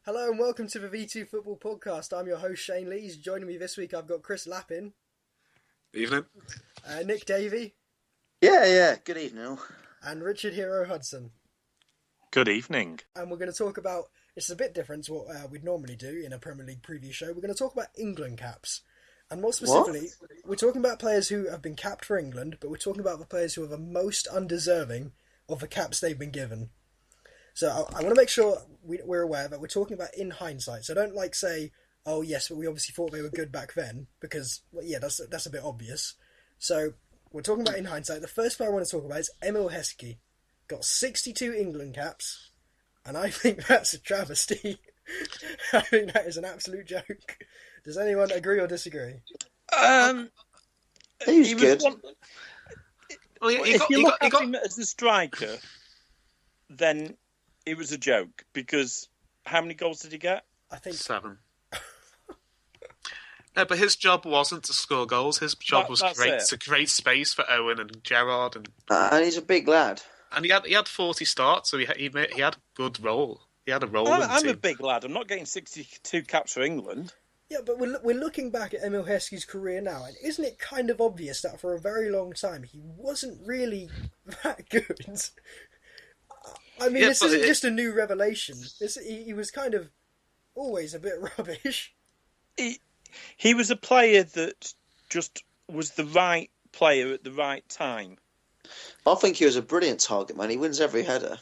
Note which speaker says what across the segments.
Speaker 1: Hello and welcome to the V2 Football Podcast. I'm your host Shane Lees. Joining me this week I've got Chris Lappin.
Speaker 2: Evening.
Speaker 1: Nick Davey.
Speaker 3: Yeah. Good evening.
Speaker 1: And Richard Hero Hudson.
Speaker 4: Good evening.
Speaker 1: And we're going to talk about, it's a bit different to what we'd normally do in a Premier League preview show. We're going to talk about England caps. And more specifically, we're talking about players who have been capped for England, but we're talking about the players who are the most undeserving of the caps they've been given. So I want to make sure we're aware that we're talking about in hindsight. So don't say, oh yes, but we obviously thought they were good back then, because, well, yeah, that's a bit obvious. So we're talking about in hindsight. The first player I want to talk about is Emile Heskey. Got 62 England caps, and I think that's a travesty. I think that is an absolute joke. Does anyone agree or disagree?
Speaker 3: He was good.
Speaker 4: If you look at him as a striker, then it was a joke, because how many goals did he get?
Speaker 1: I think
Speaker 2: 7. No, but his job wasn't to score goals. His job was to create space for Owen and Gerrard,
Speaker 3: and he's a big lad.
Speaker 2: And he had 40 starts, so he had a good role. He had a role.
Speaker 4: I'm a big lad. I'm not getting 62 caps for England.
Speaker 1: Yeah, but we're looking back at Emile Heskey's career now, and isn't it kind of obvious that for a very long time he wasn't really that good? I mean, this isn't just a new revelation. He was kind of always a bit rubbish.
Speaker 4: He was a player that just was the right player at the right time.
Speaker 3: I think he was a brilliant target man. He wins every header.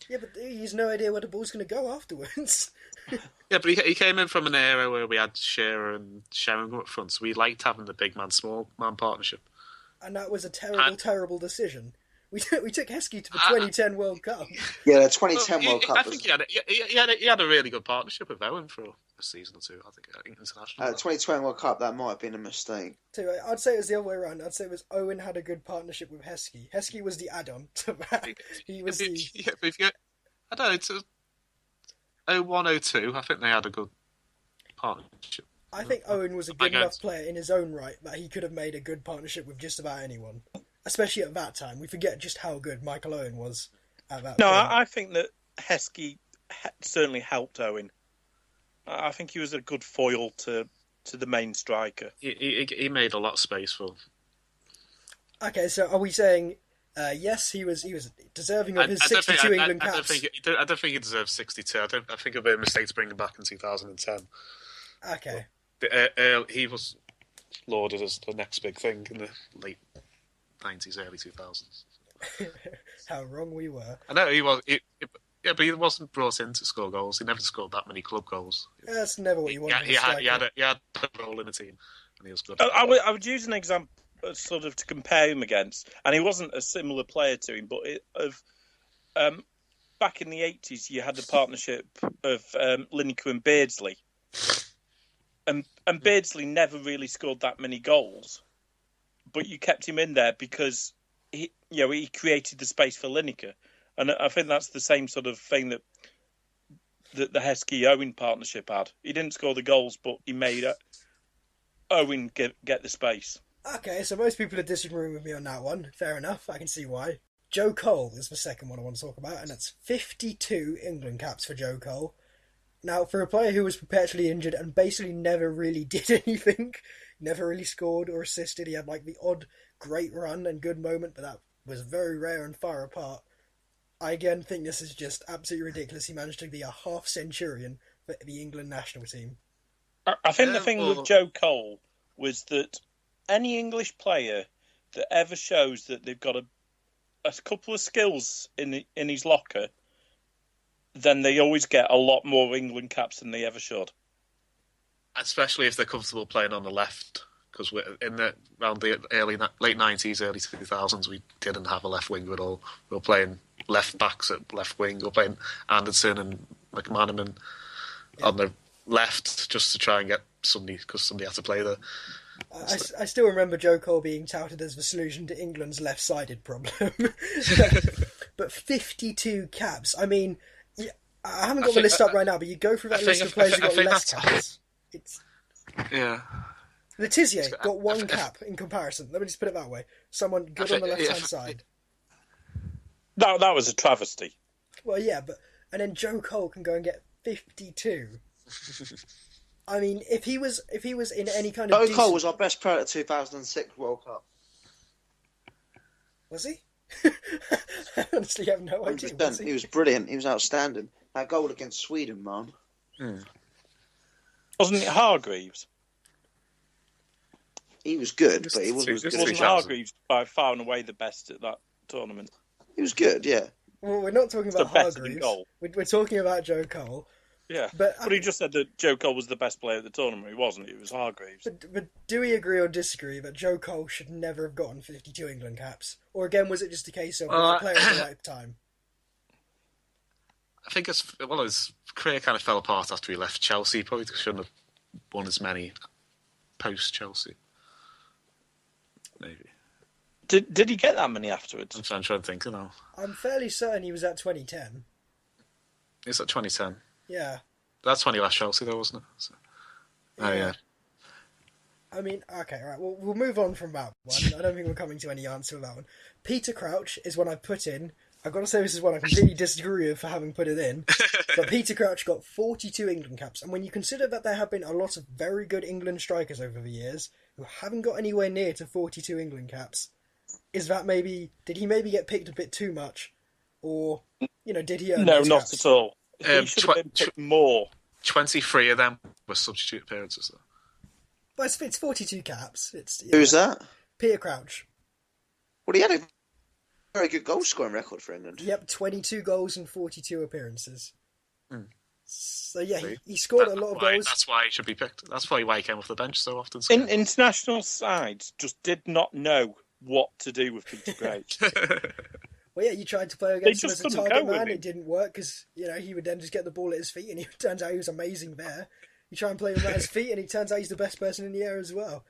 Speaker 1: Yeah, but he's no idea where the ball's going to go afterwards.
Speaker 2: Yeah, but he came in from an era where we had Shearer and Sheringham up front, so we liked having the big man, small man partnership. And
Speaker 1: that was a terrible decision. We took Heskey to the 2010 World Cup.
Speaker 3: Yeah, the 2010 World Cup.
Speaker 2: I think he had a really good partnership with Owen for a season or two. I think international.
Speaker 3: 2020 World Cup, that might have been a mistake.
Speaker 1: So I'd say it was the other way around. I'd say it was Owen had a good partnership with Heskey. Heskey was the add-on to that. He was the...
Speaker 2: Yeah, but if you, I don't know, it's 01-02. I think they had a good partnership.
Speaker 1: I think Owen was a good enough player in his own right that he could have made a good partnership with just about anyone. Especially at that time. We forget just how good Michael Owen was at that point.
Speaker 4: I think that Heskey certainly helped Owen. I think he was a good foil to the main striker.
Speaker 2: He made a lot of space for him.
Speaker 1: Okay, so are we saying, yes, he was deserving of his 62 England caps?
Speaker 2: I don't think he deserves 62. I think it would be a mistake to bring him back in 2010.
Speaker 1: Okay.
Speaker 2: He was lauded as the next big thing in the late 90s, early 2000s.
Speaker 1: How wrong we were.
Speaker 2: I know he was. Yeah, but he wasn't brought in to score goals. He never scored that many club goals.
Speaker 1: That's never what you wanted.
Speaker 2: He had a role in the team, and he was good.
Speaker 4: I would use an example sort of to compare him against, and he wasn't a similar player to him, but back in the 80s, you had the partnership of Lineker and Beardsley, and Beardsley never really scored that many goals. But you kept him in there because he created the space for Lineker, and I think that's the same sort of thing that the Heskey-Owen partnership had. He didn't score the goals, but he made Owen get the space.
Speaker 1: Okay, so most people are disagreeing with me on that one. Fair enough, I can see why. Joe Cole is the second one I want to talk about, and that's 52 England caps for Joe Cole. Now, for a player who was perpetually injured and basically never really did anything, never really scored or assisted, he had the odd great run and good moment, but that was very rare and far apart. I again think this is just absolutely ridiculous. He managed to be a half-centurion for the England national team.
Speaker 4: I think the thing with Joe Cole was that any English player that ever shows that they've got a couple of skills in his locker, then they always get a lot more England caps than they ever should.
Speaker 2: Especially if they're comfortable playing on the left, because around the late 90s, early 2000s, we didn't have a left winger at all. We were playing left backs at left wing. We were playing Anderson and McManaman on the left just to try and get somebody, because somebody had to play there.
Speaker 1: I still remember Joe Cole being touted as the solution to England's left-sided problem. But 52 caps, I mean, I haven't got the list up right now, but you go through that list of players who got less caps.
Speaker 2: Yeah.
Speaker 1: Letizia got one cap in comparison. Let me just put it that way. Someone good on the left-hand side.
Speaker 4: That was a travesty.
Speaker 1: Well, yeah, and then Joe Cole can go and get 52. I mean, if he was in any kind of
Speaker 3: Joe Cole was our best player at 2006 World Cup.
Speaker 1: Was he? I honestly have no idea. Was
Speaker 3: he was brilliant. He was outstanding. That goal against Sweden, man.
Speaker 4: Wasn't it Hargreaves?
Speaker 3: He was good, but he wasn't as good.
Speaker 4: Wasn't Hargreaves by far and away the best at that tournament?
Speaker 3: He was good, yeah.
Speaker 1: Well, we're not talking about Hargreaves. We're talking about Joe Cole.
Speaker 4: Yeah, but he just said that Joe Cole was the best player at the tournament. He wasn't. It was Hargreaves.
Speaker 1: But do we agree or disagree that Joe Cole should never have gotten 52 England caps? Or again, was it just a case of a player at the right time?
Speaker 2: I think his career kind of fell apart after he left Chelsea. He probably shouldn't have won as many post-Chelsea. Maybe.
Speaker 4: Did he get that many afterwards?
Speaker 2: I'm trying to think now.
Speaker 1: I'm fairly certain he was at 2010.
Speaker 2: It's at 2010.
Speaker 1: Yeah.
Speaker 2: That's when he left Chelsea, though, wasn't it? So, yeah.
Speaker 1: I mean, okay, right. Well, we'll move on from that one. I don't think we're coming to any answer with that one. Peter Crouch is one I've put in. I've got to say this is one I completely disagree with for having put it in. But Peter Crouch got 42 England caps. And when you consider that there have been a lot of very good England strikers over the years who haven't got anywhere near to 42 England caps, did he maybe get picked a bit too much? Or, did he earn
Speaker 4: No, not
Speaker 1: caps?
Speaker 4: at all. He should have been picked more.
Speaker 2: 23 of them were substitute appearances, though.
Speaker 1: Well, it's 42 caps.
Speaker 3: Who's that?
Speaker 1: Peter Crouch.
Speaker 3: Well, he had a very good goal scoring record for England.
Speaker 1: Yep, 22 goals and 42 appearances. So yeah, he scored a lot of goals.
Speaker 2: That's why he should be picked. That's why he came off the bench so often.
Speaker 4: International sides just did not know what to do with Peter Crouch.
Speaker 1: Well, yeah, you tried to play against him as a target man. It didn't work because he would then just get the ball at his feet, and it turns out he was amazing there. You try and play him at his feet, and it turns out he's the best person in the air as well.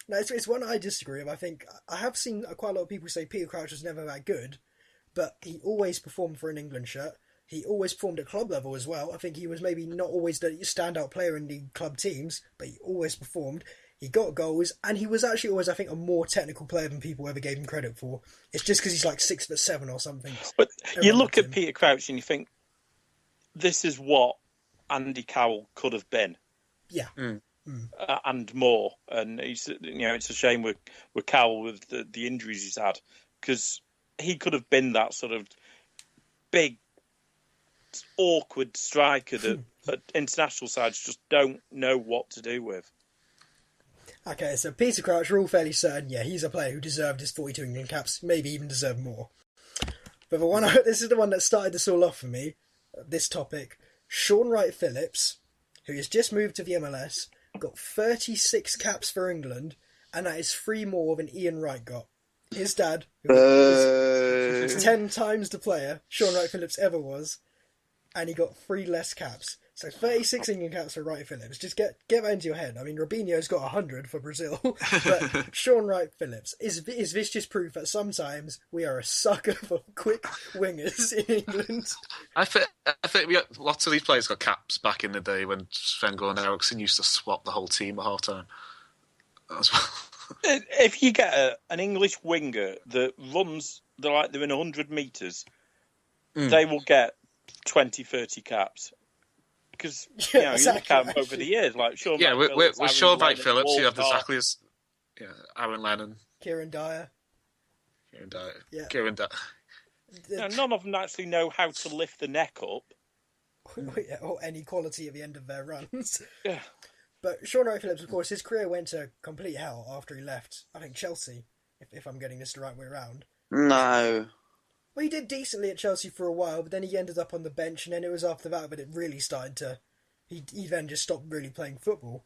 Speaker 1: No, it's one I disagree with. I think I have seen quite a lot of people say Peter Crouch was never that good, but he always performed for an England shirt. He always performed at club level as well. I think he was maybe not always the standout player in the club teams, but he always performed. He got goals, and he was actually always, I think, a more technical player than people ever gave him credit for. It's just because he's like 6'7" or something.
Speaker 4: But you look at Peter Crouch and you think, this is what Andy Carroll could have been.
Speaker 1: Yeah.
Speaker 4: And more. And it's a shame with Carroll with the injuries he's had, because he could have been that sort of big, awkward striker that international sides just don't know what to do with.
Speaker 1: Okay, so Peter Crouch, we're all fairly certain, yeah, he's a player who deserved his 42 England caps, maybe even deserved more. But this is the one that started this all off for me, this topic. Shaun Wright-Phillips, who has just moved to the MLS, got 36 caps for England, and that is 3 more than Ian Wright got. His dad, who is 10 times the player Shaun Wright-Phillips ever was, and he got 3 less caps. So 36 England caps for Wright-Phillips. Just get that into your head. I mean, Robinho's got 100 for Brazil, but Shaun Wright-Phillips, is this just proof that sometimes we are a sucker for quick wingers in England?
Speaker 2: I think we got lots of these players got caps back in the day when Sven-Goran Eriksson used to swap the whole team at half time as well.
Speaker 4: If you get an English winger that runs, they're in 100 metres, they will get 20, 30 caps. Because you look at them over the years, like Shaun Wright-Phillips.
Speaker 2: With Shaun Wright-Phillips, you have exactly as Aaron Lennon,
Speaker 1: Kieran Dyer.
Speaker 2: Yeah.
Speaker 4: None of them actually know how to lift the neck up,
Speaker 1: or any quality at the end of their runs.
Speaker 4: Yeah.
Speaker 1: But Shaun Wright-Phillips, of course, his career went to complete hell after he left, I think, Chelsea, if I'm getting this the right way around.
Speaker 3: No.
Speaker 1: Well, he did decently at Chelsea for a while, but then he ended up on the bench, and then it was after that it really started to... He then just stopped really playing football.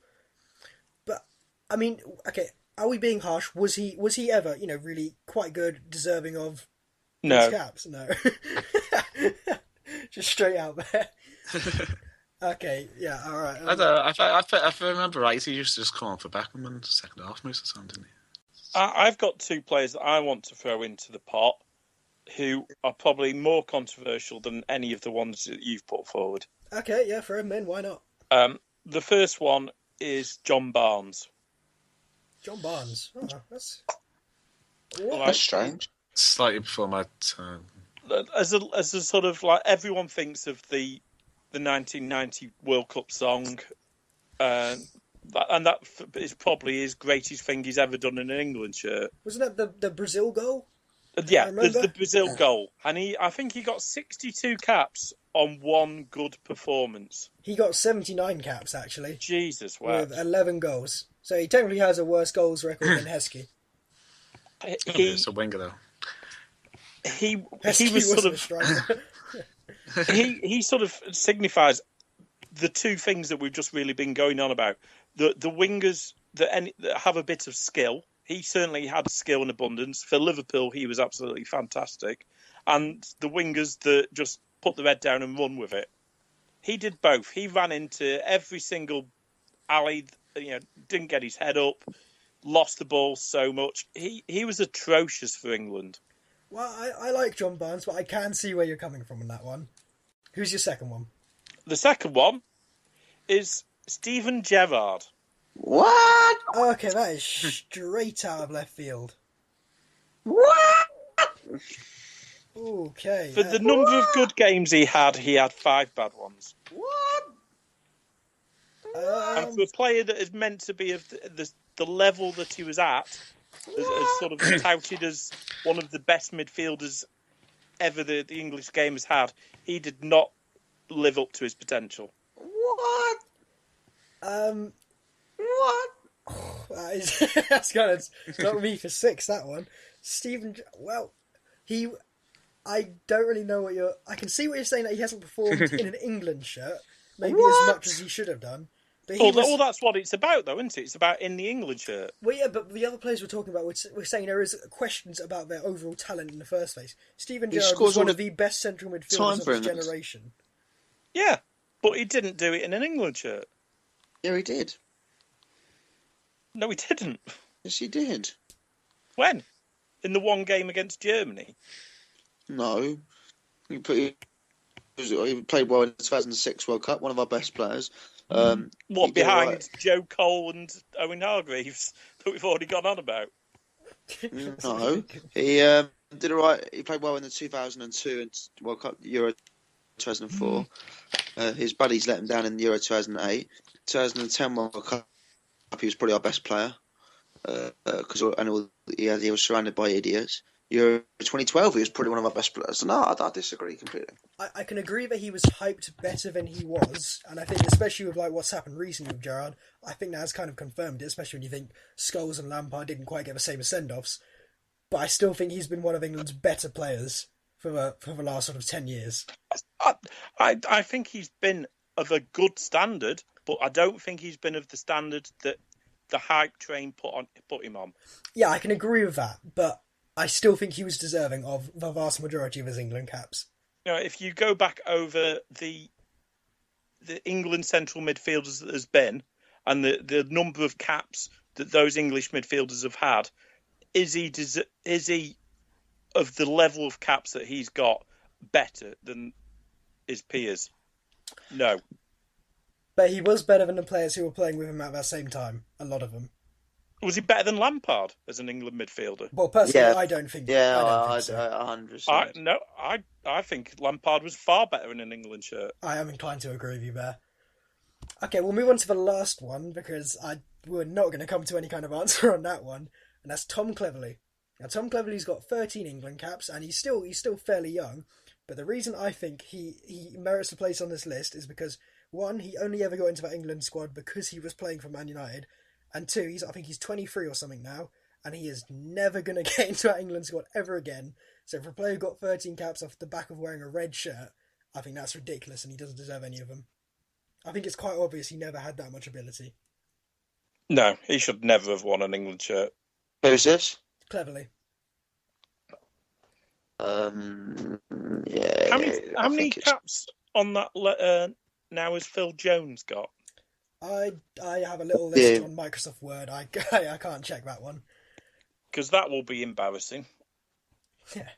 Speaker 1: But, I mean, okay, are we being harsh? Was he ever, really quite good, deserving of these caps? No. Just straight out there. Okay, yeah, all right.
Speaker 2: If I remember right, he used to just come on for Beckham in the second half most of the time, didn't he?
Speaker 4: I've got 2 players that I want to throw into the pot who are probably more controversial than any of the ones that you've put forward.
Speaker 1: Okay, yeah, throw him in, why not?
Speaker 4: The first one is John Barnes.
Speaker 1: John Barnes? Oh, that's
Speaker 3: strange.
Speaker 2: Slightly before my time.
Speaker 4: as a sort of like everyone thinks of the 1990 World Cup song, and that is probably his greatest thing he's ever done in an England shirt.
Speaker 1: Wasn't that the Brazil goal?
Speaker 4: Yeah, there's the Brazil goal, and I think he got 62 caps on one good performance.
Speaker 1: He got 79 caps actually.
Speaker 4: Jesus, wow!
Speaker 1: With 11 goals, so he technically has a worse goals record than Heskey.
Speaker 2: It's a winger though.
Speaker 4: He was sort of he sort of signifies the two things that we've just really been going on about. The wingers that have a bit of skill. He certainly had skill in abundance. For Liverpool, he was absolutely fantastic. And the wingers that just put their head down and run with it. He did both. He ran into every single alley, didn't get his head up, lost the ball so much. He was atrocious for England.
Speaker 1: Well, I like John Barnes, but I can see where you're coming from on that one. Who's your second one?
Speaker 4: The second one is Steven Gerrard.
Speaker 3: What?
Speaker 1: Okay, that is straight out of left field.
Speaker 3: What?
Speaker 1: Okay.
Speaker 4: For the number of good games he had 5 bad ones.
Speaker 3: What?
Speaker 4: And for a player that is meant to be of the level that he was at, as sort of touted as one of the best midfielders ever the English game has had, he did not live up to his potential.
Speaker 3: What? What?
Speaker 1: That's kind of not me for 6. That one, Stephen. Well, I don't really know what I can see what you're saying, that he hasn't performed in an England shirt, maybe as much as he should have done. But
Speaker 4: that's what it's about, though, isn't it? It's about in the England shirt.
Speaker 1: Well, yeah, but the other players we're talking about, we're saying there is questions about their overall talent in the first place. Steven Gerrard was one of the best central midfielders of his generation.
Speaker 4: Yeah, but he didn't do it in an England shirt.
Speaker 3: Yeah, he did.
Speaker 4: No, he didn't.
Speaker 3: Yes, he did.
Speaker 4: When? In the one game against Germany?
Speaker 3: No. He played well in the 2006 World Cup, one of our best players.
Speaker 4: Behind Joe Cole and Owen Hargreaves that we've already gone on about?
Speaker 3: No. He did all right. He played well in the 2002 World Cup, Euro 2004. His buddies let him down in the Euro 2008. 2010 World Cup, he was probably our best player because he was surrounded by idiots. Euro 2012, he was probably one of our best players. So no, I disagree completely.
Speaker 1: I can agree that he was hyped better than he was, and I think especially with what's happened recently with Gerrard, I think that has kind of confirmed it, especially when you think Scholes and Lampard didn't quite get the same send-offs. But I still think he's been one of England's better players for the last sort of 10 years.
Speaker 4: I think he's been of a good standard, but I don't think he's been of the standard that the hype train put him on.
Speaker 1: Yeah, I can agree with that, but I still think he was deserving of the vast majority of his England caps.
Speaker 4: If you go back over the England central midfielders that there's been, and the number of caps that those English midfielders have had, is he of the level of caps that he's got better than his peers? No.
Speaker 1: But he was better than the players who were playing with him at that same time, a lot of them.
Speaker 4: Was he better than Lampard as an England midfielder?
Speaker 1: Well, personally, I don't think.
Speaker 3: Yeah,
Speaker 1: I
Speaker 3: 100%.
Speaker 4: I think Lampard was far better in an England shirt.
Speaker 1: I am inclined to agree with you there. Okay, we'll move on to the last one because we're not going to come to any kind of answer on that one, and that's Tom Cleverley. Now, Tom Cleverley's got 13 England caps, and he's still fairly young. But the reason I think he merits a place on this list is because, one, he only ever got into that England squad because he was playing for Man United. And two, I think he's 23 or something now, and he is never going to get into that England squad ever again. So for a player who got 13 caps off the back of wearing a red shirt, I think that's ridiculous, and he doesn't deserve any of them. I think it's quite obvious he never had that much ability.
Speaker 4: No, he should never have won an England shirt.
Speaker 3: Who's this?
Speaker 1: Cleverly.
Speaker 3: Yeah.
Speaker 4: How many caps on that now has Phil Jones got?
Speaker 1: I have a little list on Microsoft Word. I can't check that one.
Speaker 4: Because that will be embarrassing.
Speaker 1: Yeah.